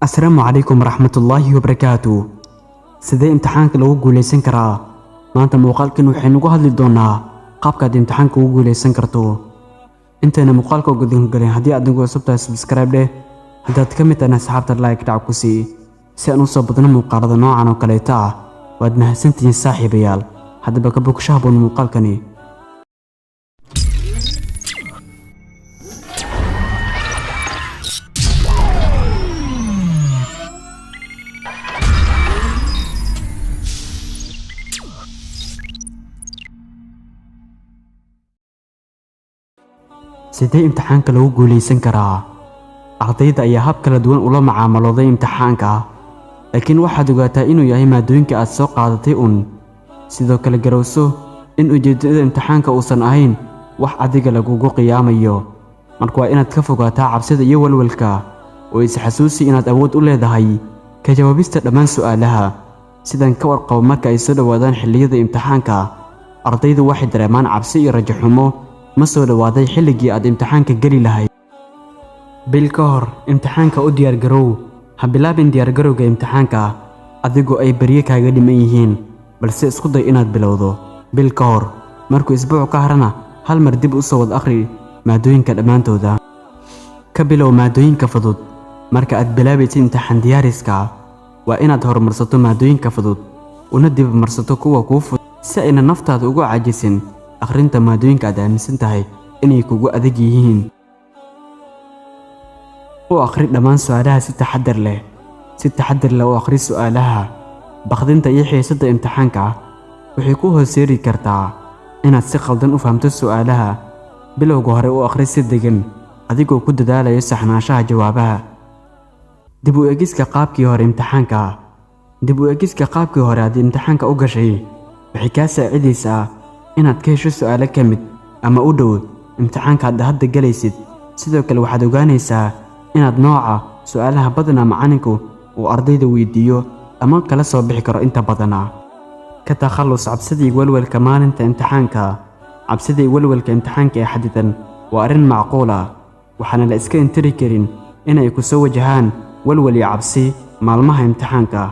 السلام عليكم ورحمة الله وبركاته. سيدي امتحانك لو guuleysan karaa maanta muuqaalkan waxaan ugu hadli doonaa qaabka aad imtixaanka ugu guuleysan karto. Intana muuqaalka gudan galin haddii aad nagu cusub tahay subscribe leh haddaad ka mid tahay asxaabta like dhac ku sii si aan u soo badno muuqaalada noocan oo kale ah. waad mahadsantihiin saaxiibayaal. haddaba ka bogshaha boon muuqaalkani. sidee imtixaanka lagu guuleysan karaa? ardayda ayaa hab kala duwan ula macaamilooday imtixaanka, laakiin waxaad ogaataa inuu yahay maadooyinka aad soo qaadatay sidoo kale garowso in ujeedada imtixaanka uusan ahayn wax adiga lagugu qiyaamayo. marka waa inaad ka fogaataa cabsida iyo walwalka oo is xasuusi inaad awood u leedahay ka jawaabista dhammaan su'aalaha. sidan ka warqabo marka ay soo dhawaadaan xilliyada imtixaanka, ardaydu waxay dareemaan cabsi iyo rajo xumo ma soo dhawaaday xilligii aad imtixaanka geli lahayd. bil ka hor imtixaanka u diyaar garow. ha bilaabin diyaar garowga imtixaanka adigoo ay bariye kaaga dhiman yihiin, balse isku day inaad bilowdo bil ka hor. markuu isbuuc ka harana hal mar dib u soo wad akhri maadooyinka dhammaantooda. ka bilow maadooyinka fudud. marka aad bilaabaysid imtixaan diyaariska, waa inaad horumarsato maadooyinka fudud una dib marsato kuwa kuu fudud si ayna naftaada ugu caajisin akhrinta maadooyinka aad aaminsan tahay inay kugu adag yihiin. u akhri dhammaan su'aalaha si taxaddar leh. u akhri su'aalaha. baqdinta iyo xiisadda imtixaanka waxay ku hooseeri kartaa inaad si khaldan u fahamto su'aalaha. bilowga hore u akhri si degan adigoo ku dadaalaya saxnaanshaha jawaabaha. dib u eegiska qaabkii hore imtixaanka. aad imtixaanka u gashay waxay kaa saacidaysaa inaad ka hesho su'aalo ka mid ama u dhow imtixaanka aad hadda galaysid. sidoo kale waxaad ogaanaysaa inaad nooca su'aalaha badanaa macallinku uu ardayda weydiiyo ama kala soo bixi karo inta badanaa. ka takhallus cabsidii walwalka maalinta imtixaanka. cabsidii walwalka imtixaanka ee xadidan waa arrin macquul ah, waxaana la iska intiri karin inay ku soo wajahaan walwal iyo cabsi maalmaha imtixaanka,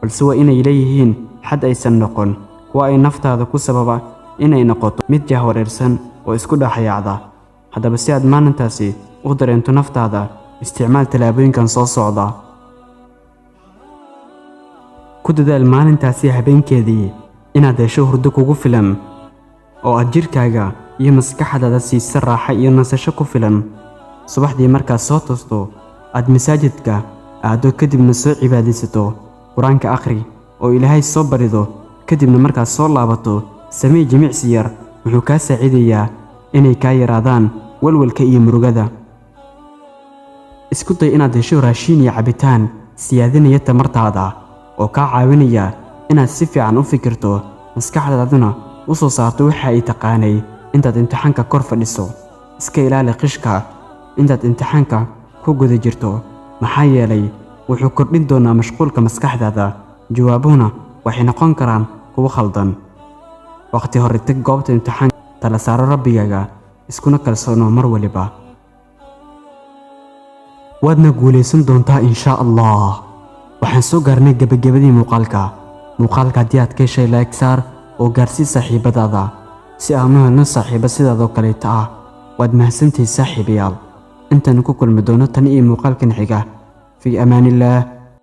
balse waa inay leeyihiin xad aysan noqon kuwa ay naftaada ku sababa inay noqoto mid jahwareersan oo isku dhaxayacda. haddaba si aad maalintaasi u dareento naftaada, isticmaal tallaabooyinkan soo socda. ku dadaal maalintaasi habeenkeedii inaad hesho hurdo kugu filan oo aad jirkaaga iyo maskaxdaada siisa raaxo iyo nasasho ku filan. subaxdii markaad soo toosto aad masaajidka aado, kadibna soo cibaadaysato, qur-aanka akhri oo ilaahay soo barido. kadibna markaad soo laabato samee jimicsi yar, wuxuu kaa saacidayaa inay kaa yaraadaan walwalka iyo murugada. isku day inaad hesho raashin iyo cabitaan siyaadinaya tamartaada oo kaa caawinaya inaad si fiican u fikirto, maskaxdaaduna u soo saarto waxa ay taqaanay intaad imtixaanka kor fadhiso. iska ilaali qishka intaad imtixaanka ku guda jirto, maxaa yeelay wuxuu kordhin doonaa mashquulka maskaxdaada, jawaabuhuna waxay noqon karaan kuwo khaldan. waqti hore tag goobta imtixaanka, tala saaro rabbigaaga, iskuna kalsoono mar waliba. waadna guuleysan doontaa insha allah. waxaan soo gaarnay gabagabadii muuqaalka. haddii aad ka heshay like saar oo gaarsii saaxiibadaada si aanu helno saaxiibo sidaadoo kaleeta ah. waad mahadsantihiin saaxiibayaal. intaan ku kulmi doono tan iyo muuqaalkan xiga. fii amaanillaah.